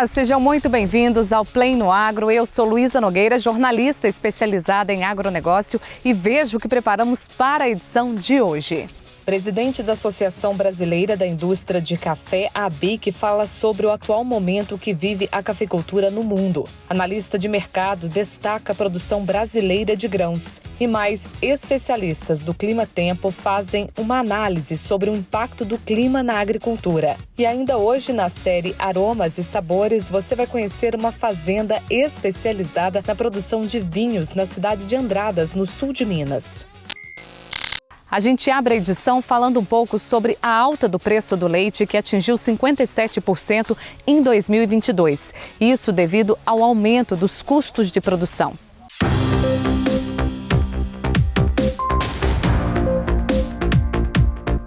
Olá, sejam muito bem-vindos ao Play no Agro. Eu sou Luísa Nogueira, jornalista especializada em agronegócio e vejo o que preparamos para a edição de hoje. Presidente da Associação Brasileira da Indústria de Café, a ABIC, fala sobre o atual momento que vive a cafeicultura no mundo. Analista de mercado destaca a produção brasileira de grãos. E mais especialistas do Clima Tempo fazem uma análise sobre o impacto do clima na agricultura. E ainda hoje, na série Aromas e Sabores, você vai conhecer uma fazenda especializada na produção de vinhos na cidade de Andradas, no sul de Minas. A gente abre a edição falando um pouco sobre a alta do preço do leite, que atingiu 57% em 2022. Isso devido ao aumento dos custos de produção.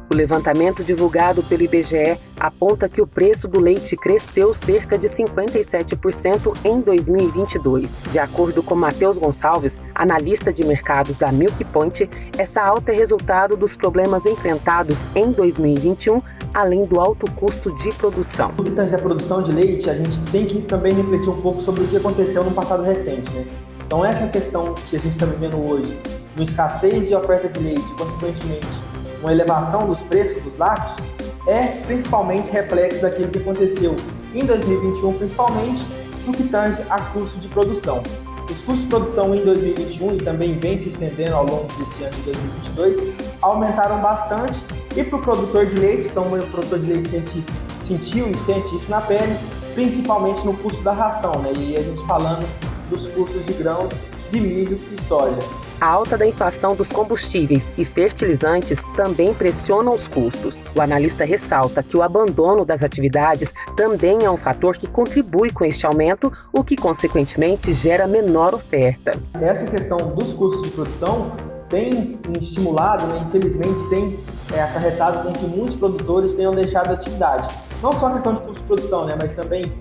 O levantamento divulgado pelo IBGE aponta que o preço do leite cresceu cerca de 57% em 2022. De acordo com Matheus Gonçalves, analista de mercados da Milk Point, essa alta é resultado dos problemas enfrentados em 2021, além do alto custo de produção. No que tange a produção de leite, a gente tem que também refletir um pouco sobre o que aconteceu no passado recente, né? Então essa questão que a gente está vivendo hoje, uma escassez de oferta de leite, consequentemente uma elevação dos preços dos lácteos, é principalmente reflexo daquilo que aconteceu em 2021, principalmente no que tange a custo de produção. Os custos de produção em 2021 e também vem se estendendo ao longo desse ano de 2022, aumentaram bastante e para o produtor de leite, então o produtor de leite sentiu e sente isso na pele, principalmente no custo da ração, né? E a gente falando dos custos de grãos, de milho e soja. A alta da inflação dos combustíveis e fertilizantes também pressiona os custos. O analista ressalta que o abandono das atividades também é um fator que contribui com este aumento, o que consequentemente gera menor oferta. Essa questão dos custos de produção tem estimulado, né, infelizmente tem acarretado com que muitos produtores tenham deixado a atividade. Não só a questão de custo de produção, né, mas também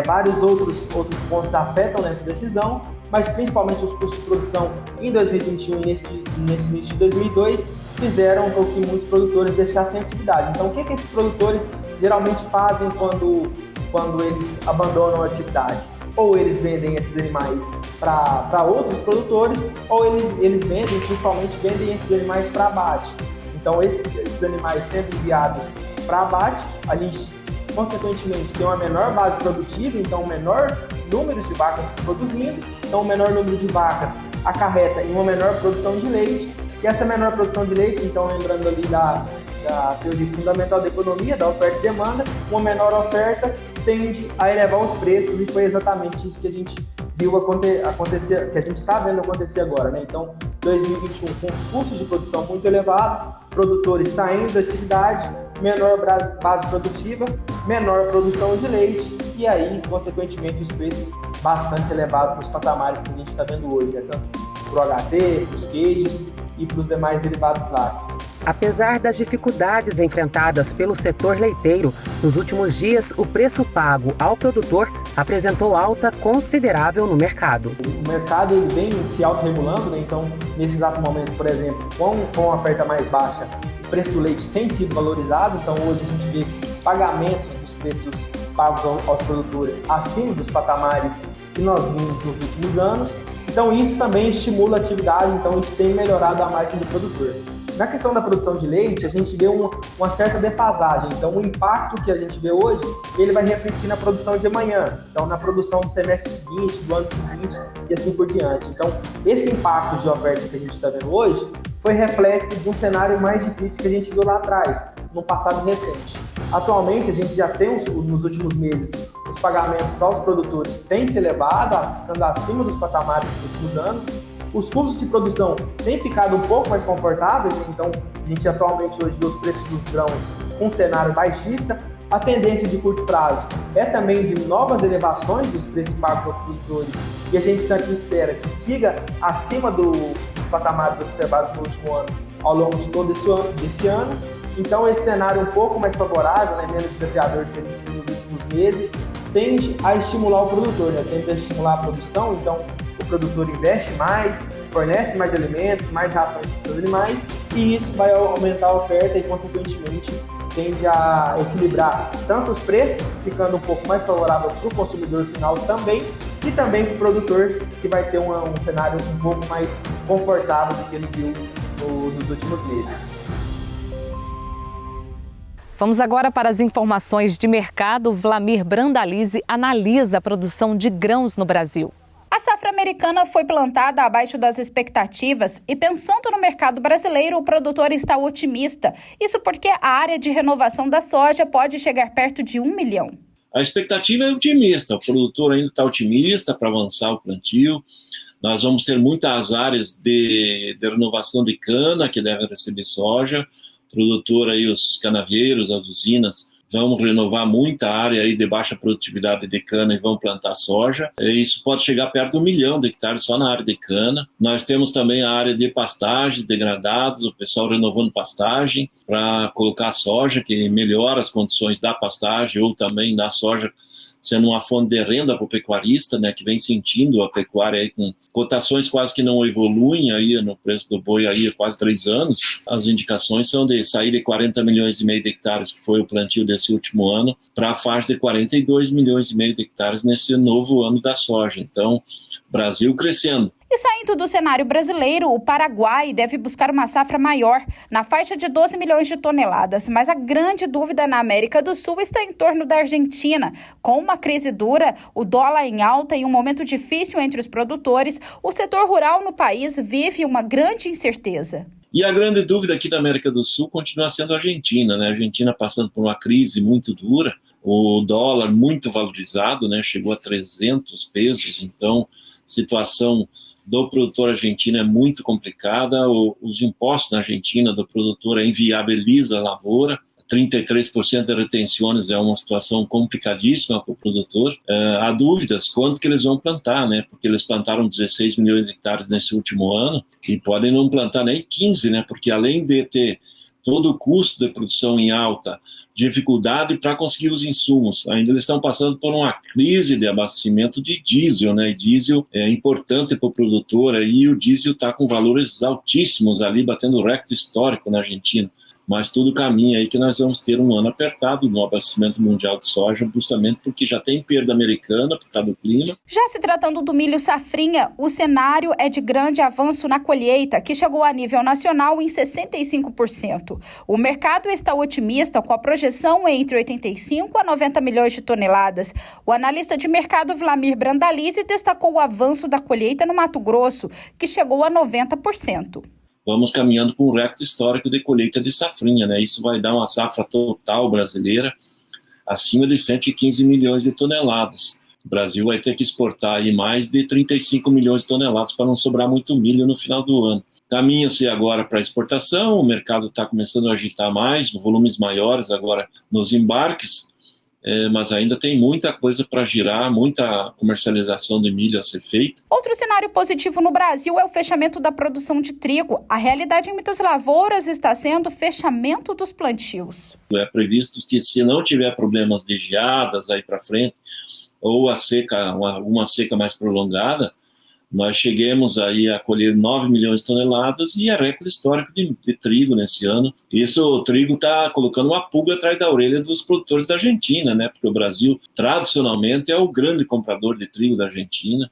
vários outros pontos afetam nessa decisão, mas principalmente os custos de produção em 2021 e nesse início de 2022 fizeram com que muitos produtores deixassem a atividade. Então, o que esses produtores geralmente fazem quando eles abandonam a atividade? Ou eles vendem esses animais para outros produtores, ou eles vendem, principalmente vendem esses animais para abate. Então, esses animais sendo enviados para abate, a gente, consequentemente, tem uma menor base produtiva, então um menor número de vacas produzindo, então o menor número de vacas acarreta em uma menor produção de leite, e essa menor produção de leite, então lembrando ali da teoria fundamental da economia, da oferta e demanda, uma menor oferta tende a elevar os preços, e foi exatamente isso que a gente viu acontecer, que a gente está vendo acontecer agora, né? Então, 2021, com os custos de produção muito elevados, produtores saindo da atividade, menor base produtiva, menor produção de leite, e aí, consequentemente, os preços bastante elevados para os patamares que a gente está vendo hoje, né? Tanto para o HT, para os queijos e para os demais derivados lácteos. Apesar das dificuldades enfrentadas pelo setor leiteiro, nos últimos dias o preço pago ao produtor apresentou alta considerável no mercado. O mercado ele vem se autorregulando, né? Então, nesse exato momento, por exemplo, com a oferta mais baixa, o preço do leite tem sido valorizado, então hoje a gente vê pagamentos dos preços pagos aos produtores acima dos patamares que nós vimos nos últimos anos. Então, isso também estimula a atividade, então a gente tem melhorado a margem do produtor. Na questão da produção de leite, a gente vê uma certa defasagem. Então, o impacto que a gente vê hoje, ele vai refletir na produção de amanhã. Então, na produção do semestre seguinte, do ano seguinte e assim por diante. Então, esse impacto de oferta que a gente está vendo hoje foi reflexo de um cenário mais difícil que a gente viu lá atrás, no passado recente. Atualmente, a gente já tem, nos últimos meses, os pagamentos aos produtores têm se elevado, ficando acima dos patamares dos últimos anos. Os custos de produção têm ficado um pouco mais confortáveis, então a gente atualmente hoje vê os preços dos grãos com um cenário baixista. A tendência de curto prazo é também de novas elevações dos preços pagos aos produtores, e a gente aqui espera que siga acima dos patamares observados no último ano, ao longo de todo esse ano. Então esse cenário um pouco mais favorável, né, menos desafiador do que a gente viu nos últimos meses, tende a estimular o produtor, né, tende a estimular a produção. Então o produtor investe mais, fornece mais alimentos, mais rações para os seus animais, e isso vai aumentar a oferta e, consequentemente, tende a equilibrar tanto os preços ficando um pouco mais favorável para o consumidor final também, e também para o produtor, que vai ter um cenário um pouco mais confortável do que ele viu nos últimos meses. Vamos agora para as informações de mercado. Wlamir Brandalize analisa a produção de grãos no Brasil. A safra americana foi plantada abaixo das expectativas e, pensando no mercado brasileiro, o produtor está otimista. Isso porque a área de renovação da soja pode chegar perto de 1 milhão. A expectativa é otimista, o produtor ainda está otimista para avançar o plantio. Nós vamos ter muitas áreas de renovação de cana que devem receber soja. O produtor aí, os canavieiros, as usinas, vão renovar muita área aí de baixa produtividade de cana e vão plantar soja. Isso pode chegar perto de 1 milhão de hectares só na área de cana. Nós temos também a área de pastagem, degradados, o pessoal renovando pastagem para colocar soja, que melhora as condições da pastagem ou também da soja, sendo uma fonte de renda para o pecuarista, né, que vem sentindo a pecuária aí com cotações quase que não evoluem aí no preço do boi aí há quase 3 anos. As indicações são de sair de 40 milhões e meio de hectares, que foi o plantio desse último ano, para a faixa de 42 milhões e meio de hectares nesse novo ano da soja. Então, Brasil crescendo. E saindo do cenário brasileiro, o Paraguai deve buscar uma safra maior, na faixa de 12 milhões de toneladas. Mas a grande dúvida na América do Sul está em torno da Argentina. Com uma crise dura, o dólar em alta e um momento difícil entre os produtores, o setor rural no país vive uma grande incerteza. E a grande dúvida aqui da América do Sul continua sendo a Argentina, né? A Argentina passando por uma crise muito dura, o dólar muito valorizado, né? Chegou a 300 pesos, então situação do produtor argentino é muito complicada. Os impostos na Argentina do produtor inviabiliza a lavoura. 33% de retenções é uma situação complicadíssima para o produtor. Há dúvidas quanto que eles vão plantar, né? Porque eles plantaram 16 milhões de hectares nesse último ano e podem não plantar nem 15, né? Porque além de ter todo o custo de produção em alta, dificuldade para conseguir os insumos, ainda eles estão passando por uma crise de abastecimento de diesel, né? E diesel é importante para o produtor, e o diesel está com valores altíssimos ali, batendo recorde histórico na Argentina. Mas tudo caminha aí que nós vamos ter um ano apertado no abastecimento mundial de soja, justamente porque já tem perda americana por causa do clima. Já se tratando do milho safrinha, o cenário é de grande avanço na colheita, que chegou a nível nacional em 65%. O mercado está otimista com a projeção entre 85 a 90 milhões de toneladas. O analista de mercado Wlamir Brandalize destacou o avanço da colheita no Mato Grosso, que chegou a 90%. Vamos caminhando com um recorde histórico de colheita de safrinha, né? Isso vai dar uma safra total brasileira acima de 115 milhões de toneladas. O Brasil vai ter que exportar aí mais de 35 milhões de toneladas para não sobrar muito milho no final do ano. Caminha-se agora para a exportação, o mercado está começando a agitar mais, volumes maiores agora nos embarques, mas ainda tem muita coisa para girar, muita comercialização de milho a ser feita. Outro cenário positivo no Brasil é o fechamento da produção de trigo. A realidade em muitas lavouras está sendo o fechamento dos plantios. É previsto que, se não tiver problemas de geadas aí para frente, ou a seca, uma seca mais prolongada, nós cheguemos aí a colher 9 milhões de toneladas e é recorde histórico de trigo nesse ano. Isso, o trigo está colocando uma pulga atrás da orelha dos produtores da Argentina, né? Porque o Brasil, tradicionalmente, é o grande comprador de trigo da Argentina.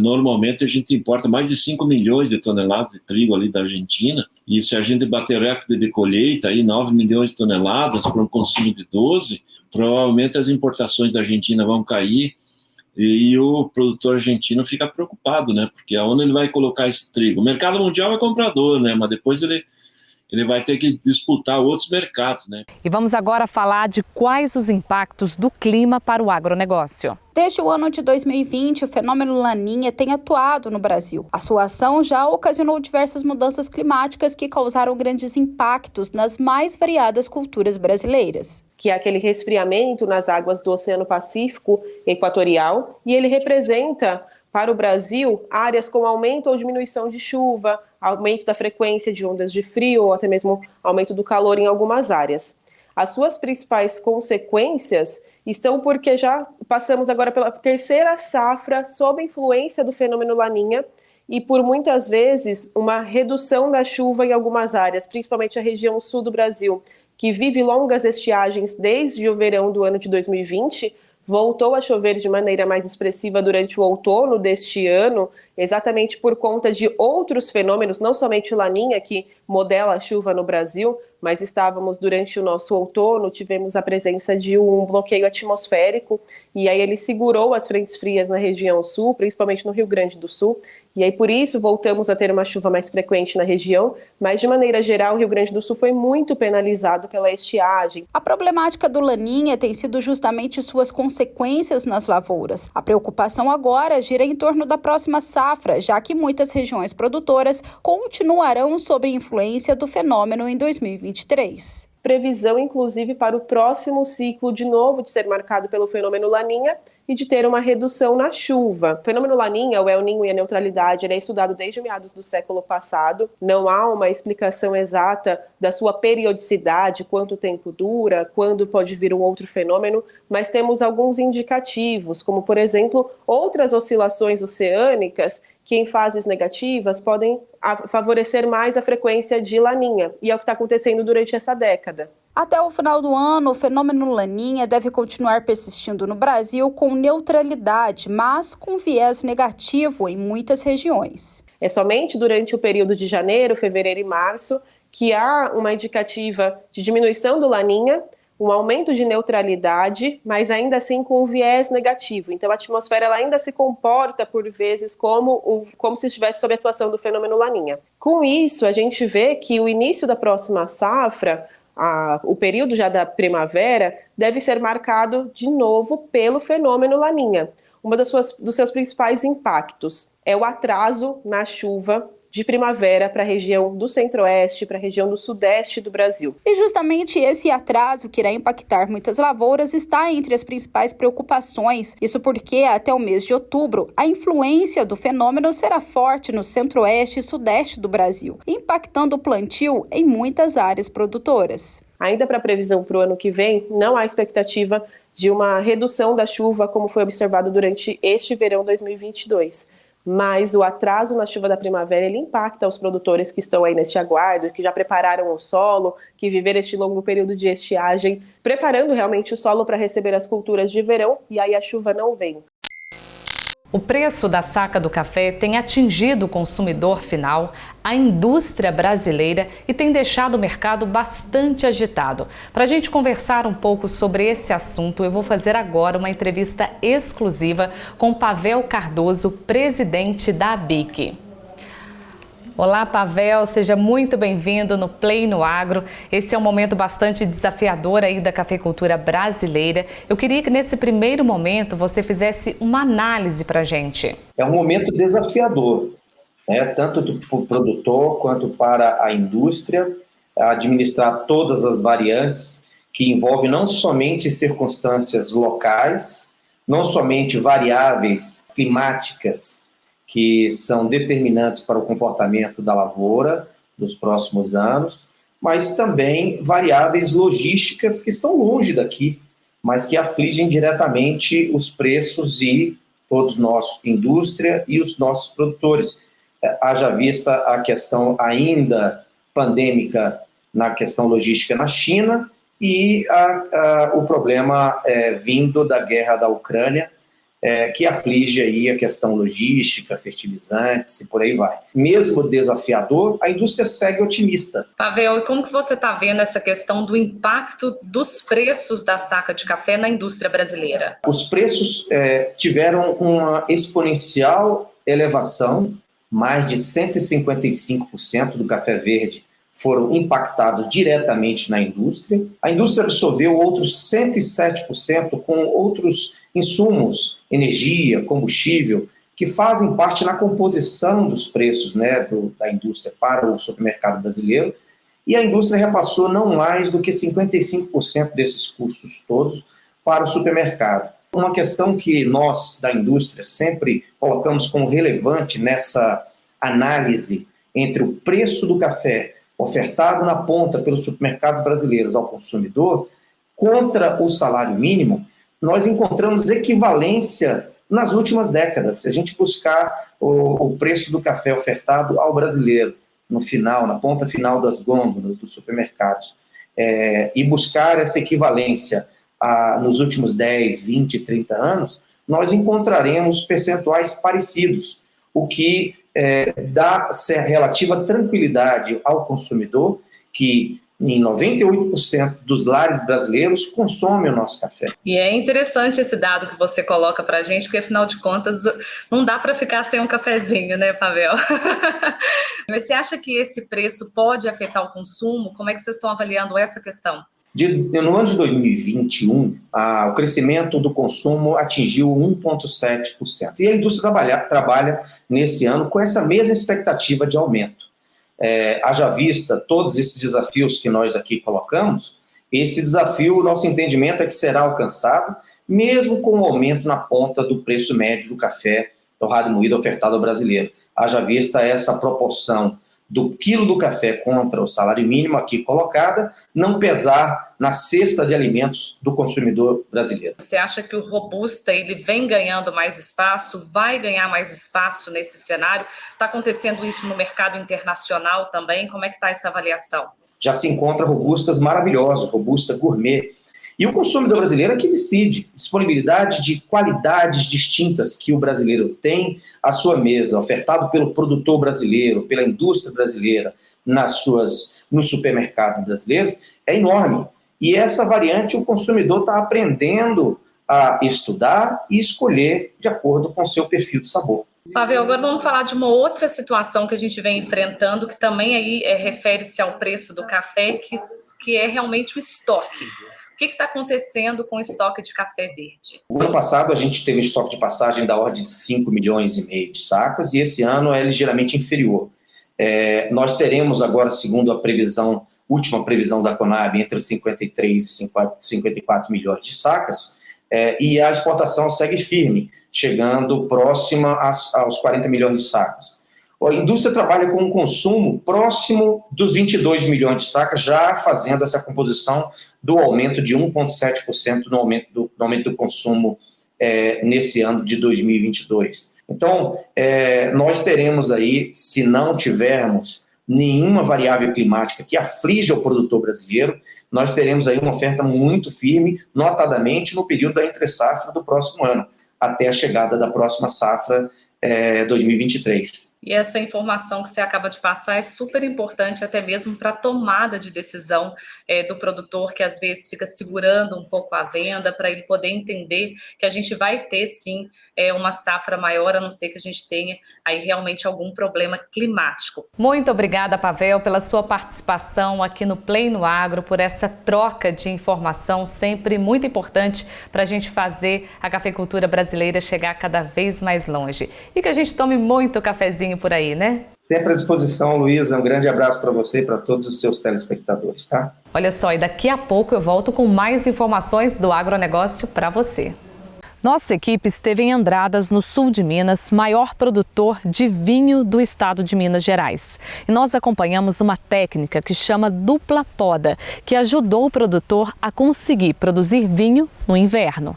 Normalmente, a gente importa mais de 5 milhões de toneladas de trigo ali da Argentina. E se a gente bater recorde de colheita, aí 9 milhões de toneladas para um consumo de 12, provavelmente as importações da Argentina vão cair. E o produtor argentino fica preocupado, né? Porque aonde ele vai colocar esse trigo? O mercado mundial é comprador, né? Mas depois ele vai ter que disputar outros mercados, né? E vamos agora falar de quais os impactos do clima para o agronegócio. Desde o ano de 2020, o fenômeno Laninha tem atuado no Brasil. A sua ação já ocasionou diversas mudanças climáticas que causaram grandes impactos nas mais variadas culturas brasileiras. Que é aquele resfriamento nas águas do Oceano Pacífico Equatorial, e ele representa para o Brasil áreas com aumento ou diminuição de chuva, aumento da frequência de ondas de frio ou até mesmo aumento do calor em algumas áreas. As suas principais consequências estão porque já passamos agora pela terceira safra sob a influência do fenômeno Laninha e por muitas vezes uma redução da chuva em algumas áreas, principalmente a região sul do Brasil, que vive longas estiagens desde o verão do ano de 2020, voltou a chover de maneira mais expressiva durante o outono deste ano, exatamente por conta de outros fenômenos, não somente o Laninha, que modela a chuva no Brasil, mas estávamos durante o nosso outono, tivemos a presença de um bloqueio atmosférico, e aí ele segurou as frentes frias na região sul, principalmente no Rio Grande do Sul, e aí por isso voltamos a ter uma chuva mais frequente na região, mas de maneira geral o Rio Grande do Sul foi muito penalizado pela estiagem. A problemática do Laninha tem sido justamente suas consequências nas lavouras. A preocupação agora gira em torno da próxima safra, já que muitas regiões produtoras continuarão sob a influência do fenômeno em 2023. Previsão, inclusive, para o próximo ciclo, de novo, de ser marcado pelo fenômeno Laninha e de ter uma redução na chuva. O fenômeno Laninha, o El Niño e a neutralidade, ele é estudado desde meados do século passado. Não há uma explicação exata da sua periodicidade, quanto tempo dura, quando pode vir um outro fenômeno, mas temos alguns indicativos, como, por exemplo, outras oscilações oceânicas que em fases negativas podem favorecer mais a frequência de Laninha, e é o que está acontecendo durante essa década. Até o final do ano, o fenômeno Laninha deve continuar persistindo no Brasil com neutralidade, mas com viés negativo em muitas regiões. É somente durante o período de janeiro, fevereiro e março que há uma indicativa de diminuição do Laninha, um aumento de neutralidade, mas ainda assim com um viés negativo. Então a atmosfera ela ainda se comporta por vezes como se estivesse sob a atuação do fenômeno Laninha. Com isso, a gente vê que o início da próxima safra, o período já da primavera, deve ser marcado de novo pelo fenômeno Laninha. Dos seus principais impactos é o atraso na chuva de primavera para a região do centro-oeste, para a região do sudeste do Brasil. E justamente esse atraso que irá impactar muitas lavouras está entre as principais preocupações. Isso porque até o mês de outubro, a influência do fenômeno será forte no centro-oeste e sudeste do Brasil, impactando o plantio em muitas áreas produtoras. Ainda para a previsão para o ano que vem, não há expectativa de uma redução da chuva como foi observado durante este verão 2022. Mas o atraso na chuva da primavera, ele impacta os produtores que estão aí neste aguardo, que já prepararam o solo, que viveram este longo período de estiagem, preparando realmente o solo para receber as culturas de verão, e aí a chuva não vem. O preço da saca do café tem atingido o consumidor final, a indústria brasileira e tem deixado o mercado bastante agitado. Para a gente conversar um pouco sobre esse assunto, eu vou fazer agora uma entrevista exclusiva com Pavel Cardoso, presidente da ABIC. Olá, Pavel, seja muito bem-vindo no Play no Agro. Esse é um momento bastante desafiador aí da cafeicultura brasileira. Eu queria que nesse primeiro momento você fizesse uma análise para a gente. É um momento desafiador, né? Tanto para o produtor quanto para a indústria, administrar todas as variantes que envolvem não somente circunstâncias locais, não somente variáveis climáticas, que são determinantes para o comportamento da lavoura dos próximos anos, mas também variáveis logísticas que estão longe daqui, mas que afligem diretamente os preços e todos nós, indústria e os nossos produtores. Haja vista a questão ainda pandêmica na questão logística na China e o problema vindo da guerra da Ucrânia, que aflige aí a questão logística, fertilizantes e por aí vai. Mesmo desafiador, a indústria segue otimista. Pavel, e como que você está vendo essa questão do impacto dos preços da saca de café na indústria brasileira? Os preços tiveram uma exponencial elevação, mais de 155% do café verde foram impactados diretamente na indústria. A indústria absorveu outros 107% com outros insumos, energia, combustível, que fazem parte na composição dos preços, né, da indústria para o supermercado brasileiro, e a indústria repassou não mais do que 55% desses custos todos para o supermercado. Uma questão que nós, da indústria, sempre colocamos como relevante nessa análise entre o preço do café ofertado na ponta pelos supermercados brasileiros ao consumidor contra o salário mínimo, nós encontramos equivalência nas últimas décadas. Se a gente buscar o preço do café ofertado ao brasileiro no final, na ponta final das gôndolas dos supermercados, e buscar essa equivalência nos últimos 10, 20, 30 anos, nós encontraremos percentuais parecidos, o que dá relativa tranquilidade ao consumidor, que em 98% dos lares brasileiros consomem o nosso café. E é interessante esse dado que você coloca para a gente, porque afinal de contas não dá para ficar sem um cafezinho, né, Pavel? Mas você acha que esse preço pode afetar o consumo? Como é que vocês estão avaliando essa questão? No ano de 2021, o crescimento do consumo atingiu 1,7%. E a indústria trabalha nesse ano com essa mesma expectativa de aumento. Haja vista todos esses desafios que nós aqui colocamos, esse desafio, nosso entendimento é que será alcançado, mesmo com o aumento na ponta do preço médio do café torrado e moído ofertado ao brasileiro. Haja vista essa proporção do quilo do café contra o salário mínimo aqui colocada, não pesar na cesta de alimentos do consumidor brasileiro. Você acha que o Robusta ele vem ganhando mais espaço, vai ganhar mais espaço nesse cenário? Está acontecendo isso no mercado internacional também? Como é que está essa avaliação? Já se encontra Robustas maravilhosos, Robusta gourmet. E o consumidor brasileiro é que decide disponibilidade de qualidades distintas que o brasileiro tem à sua mesa, ofertado pelo produtor brasileiro, pela indústria brasileira, nos supermercados brasileiros, é enorme. E essa variante o consumidor está aprendendo a estudar e escolher de acordo com o seu perfil de sabor. Pavel, agora vamos falar de uma outra situação que a gente vem enfrentando, que também aí refere-se ao preço do café, que é realmente o estoque. O que está acontecendo com o estoque de café verde? O ano passado a gente teve um estoque de passagem da ordem de 5,5 milhões de sacas e esse ano é ligeiramente inferior. Nós teremos agora, segundo a última previsão da Conab, entre 53 e 54 milhões de sacas e a exportação segue firme, chegando próxima aos 40 milhões de sacas. A indústria trabalha com um consumo próximo dos 22 milhões de sacas, já fazendo essa composição do aumento de 1,7% no aumento do consumo nesse ano de 2022. Então, nós teremos aí, se não tivermos nenhuma variável climática que aflige o produtor brasileiro, nós teremos aí uma oferta muito firme, notadamente no período da entre-safra do próximo ano, até a chegada da próxima safra 2023. E essa informação que você acaba de passar é super importante até mesmo para a tomada de decisão do produtor, que às vezes fica segurando um pouco a venda, para ele poder entender que a gente vai ter sim uma safra maior, a não ser que a gente tenha aí realmente algum problema climático. Muito obrigada, Pavel, pela sua participação aqui no Play no Agro, por essa troca de informação sempre muito importante para a gente fazer a cafeicultura brasileira chegar cada vez mais longe. E que a gente tome muito cafezinho por aí, né? Sempre à disposição, Luísa. Um grande abraço para você e para todos os seus telespectadores, tá? Olha só, e daqui a pouco eu volto com mais informações do agronegócio para você. Nossa equipe esteve em Andradas, no sul de Minas, maior produtor de vinho do estado de Minas Gerais. E nós acompanhamos uma técnica que chama dupla poda, que ajudou o produtor a conseguir produzir vinho no inverno.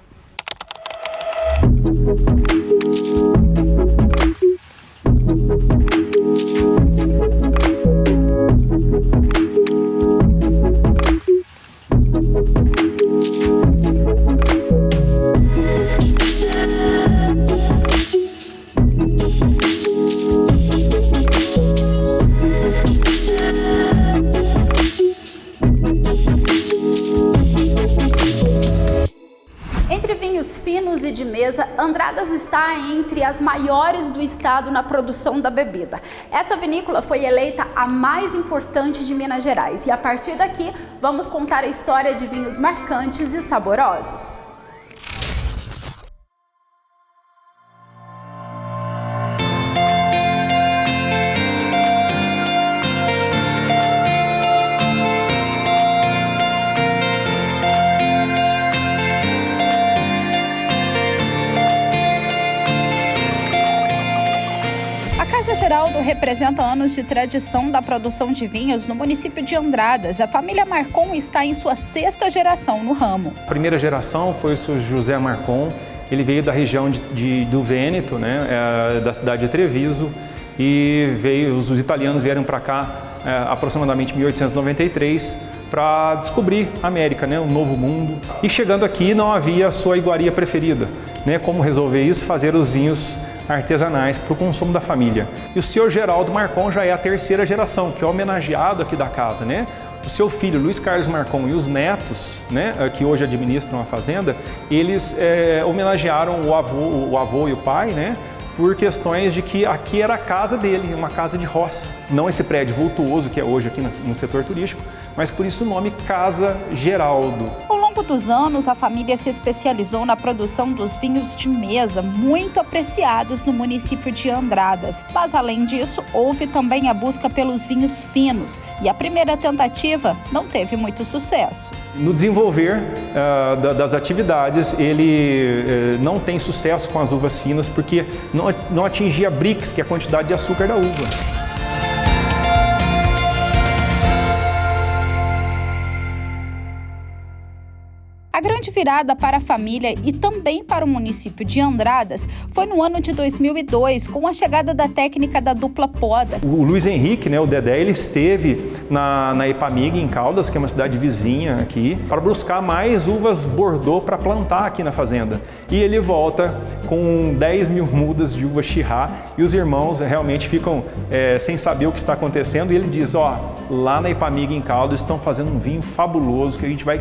Entre vinhos finos e de mesa, Andradas está entre as maiores do estado na produção da bebida. Essa vinícola foi eleita a mais importante de Minas Gerais e a partir daqui vamos contar a história de vinhos marcantes e saborosos. Geraldo representa anos de tradição da produção de vinhos no município de Andradas. A família Marcon está em sua 6ª geração no ramo. A primeira geração foi o Sr. José Marcon. Ele veio da região do Vêneto, né, da cidade de Treviso, e os italianos vieram para cá aproximadamente em 1893 para descobrir a América, né, um novo mundo. E chegando aqui não havia a sua iguaria preferida, né, como resolver isso? Fazer os vinhos artesanais para o consumo da família. E o senhor Geraldo Marcon já é a terceira geração, que é homenageado aqui da casa, né? O seu filho, Luiz Carlos Marcon, e os netos, né, que hoje administram a fazenda, eles homenagearam o avô e o pai, né, por questões de que aqui era a casa dele, uma casa de roça. Não esse prédio vultuoso que é hoje aqui no setor turístico, mas por isso o nome Casa Geraldo. Ao longo dos anos, a família se especializou na produção dos vinhos de mesa, muito apreciados no município de Andradas. Mas, além disso, houve também a busca pelos vinhos finos, e a primeira tentativa não teve muito sucesso. No desenvolver das atividades, ele não tem sucesso com as uvas finas, porque não atingia Brix, que é a quantidade de açúcar da uva. A grande virada para a família e também para o município de Andradas foi no ano de 2002, com a chegada da técnica da dupla poda. O Luiz Henrique, né, o Dedé, ele esteve na Ipamig, em Caldas, que é uma cidade vizinha aqui, para buscar mais uvas Bordeaux para plantar aqui na fazenda. E ele volta com 10 mil mudas de uva Chirá e os irmãos realmente ficam sem saber o que está acontecendo. E ele diz, lá na Ipamig, em Caldas, estão fazendo um vinho fabuloso que a gente vai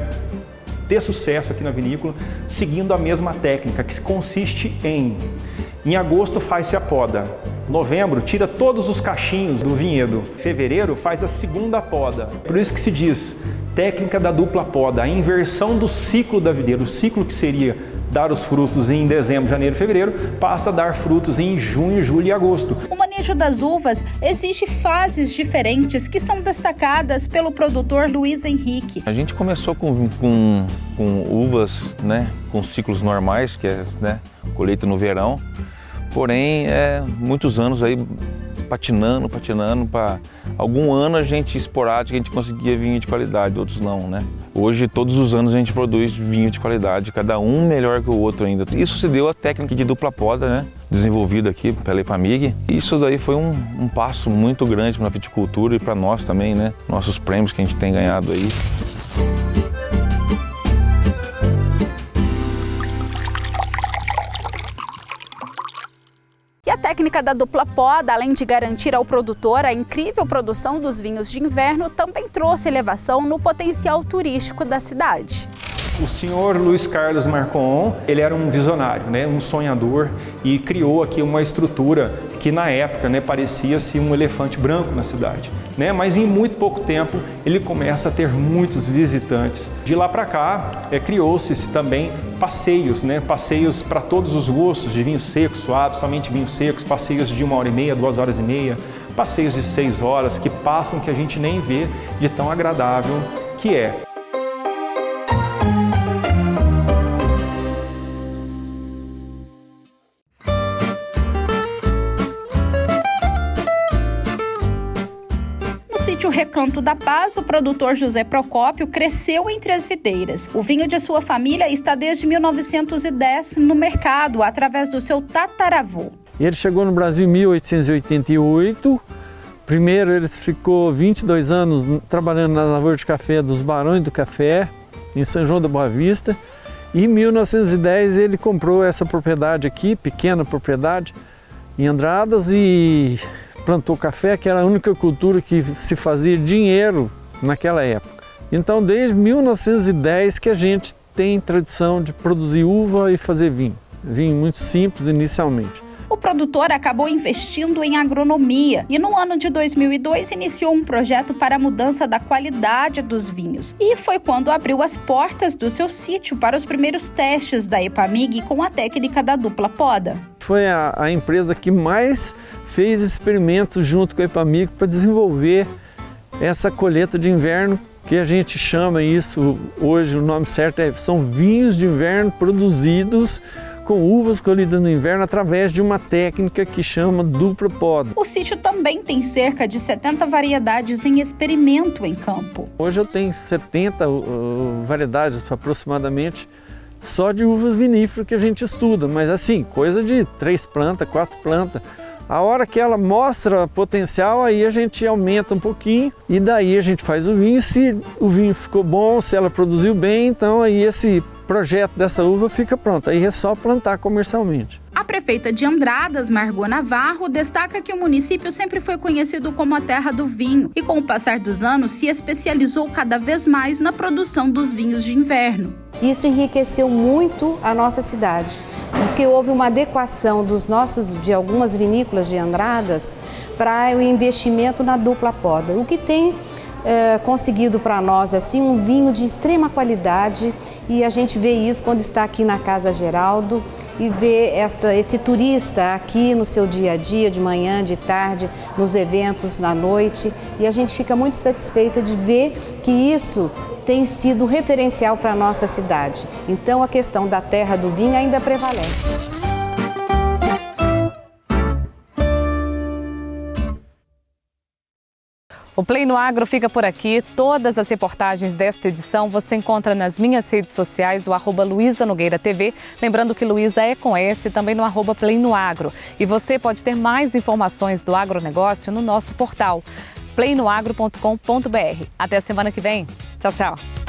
ter sucesso aqui na vinícola, seguindo a mesma técnica, que consiste em agosto faz-se a poda, novembro tira todos os cachinhos do vinhedo, fevereiro faz a segunda poda. Por isso que se diz técnica da dupla poda, a inversão do ciclo da videira, o ciclo que seria dar os frutos em dezembro, janeiro e fevereiro, passa a dar frutos em junho, julho e agosto. O manejo das uvas exige fases diferentes que são destacadas pelo produtor Luiz Henrique. A gente começou com uvas, né, com ciclos normais, que é, né, colheita no verão, porém muitos anos aí patinando, para algum ano a gente esporádico, a gente conseguia vinho de qualidade, outros não, né? Hoje, todos os anos a gente produz vinho de qualidade, cada um melhor que o outro ainda. Isso se deu a técnica de dupla poda, né? Desenvolvida aqui pela Ipamig. Isso daí foi um passo muito grande para a viticultura e para nós também, né? Nossos prêmios que a gente tem ganhado aí. E a técnica da dupla poda, além de garantir ao produtor a incrível produção dos vinhos de inverno, também trouxe elevação no potencial turístico da cidade. O senhor Luiz Carlos Marcon, ele era um visionário, né, um sonhador, e criou aqui uma estrutura que na época, né, parecia-se um elefante branco na cidade, né, mas em muito pouco tempo ele começa a ter muitos visitantes. De lá para cá, criou-se também passeios, né, passeios para todos os gostos, de vinhos secos, suaves, somente vinhos secos, passeios de 1h30, 2h30, passeios de 6 horas que passam que a gente nem vê de tão agradável que é. No sítio Recanto da Paz, o produtor José Procópio cresceu entre as videiras. O vinho de sua família está desde 1910 no mercado, através do seu tataravô. Ele chegou no Brasil em 1888. Primeiro ele ficou 22 anos trabalhando nas lavouras de café dos Barões do Café, em São João da Boa Vista. E em 1910 ele comprou essa propriedade aqui, pequena propriedade, em Andradas, e plantou café, que era a única cultura que se fazia dinheiro naquela época. Então, desde 1910 que a gente tem tradição de produzir uva e fazer vinho. Vinho muito simples inicialmente. O produtor acabou investindo em agronomia e no ano de 2002 iniciou um projeto para a mudança da qualidade dos vinhos. E foi quando abriu as portas do seu sítio para os primeiros testes da Ipamig com a técnica da dupla poda. Foi a empresa que mais fez experimentos junto com a Ipamig para desenvolver essa colheita de inverno, que a gente chama isso, hoje o nome certo são vinhos de inverno produzidos com uvas colhidas no inverno através de uma técnica que chama dupla poda. O sítio também tem cerca de 70 variedades em experimento em campo. Hoje eu tenho 70 variedades aproximadamente só de uvas viníferas que a gente estuda, mas assim, coisa de 3 plantas, 4 plantas. A hora que ela mostra potencial, aí a gente aumenta um pouquinho e daí a gente faz o vinho. Se o vinho ficou bom, se ela produziu bem, então aí esse projeto dessa uva fica pronto. Aí é só plantar comercialmente. A prefeita de Andradas, Margot Navarro, destaca que o município sempre foi conhecido como a terra do vinho e, com o passar dos anos, se especializou cada vez mais na produção dos vinhos de inverno. Isso enriqueceu muito a nossa cidade, porque houve uma adequação de algumas vinícolas de Andradas para o investimento na dupla poda, o que tem conseguido para nós assim um vinho de extrema qualidade, e a gente vê isso quando está aqui na Casa Geraldo e vê esse turista aqui no seu dia a dia, de manhã, de tarde, nos eventos, na noite, e a gente fica muito satisfeita de ver que isso tem sido referencial para a nossa cidade. Então a questão da terra do vinho ainda prevalece. O Play no Agro fica por aqui. Todas as reportagens desta edição você encontra nas minhas redes sociais, o @LuizaNogueiraTV. Lembrando que Luiza é com S, também no @Play no Agro. E você pode ter mais informações do agronegócio no nosso portal, playnoagro.com.br. Até a semana que vem. Tchau, tchau.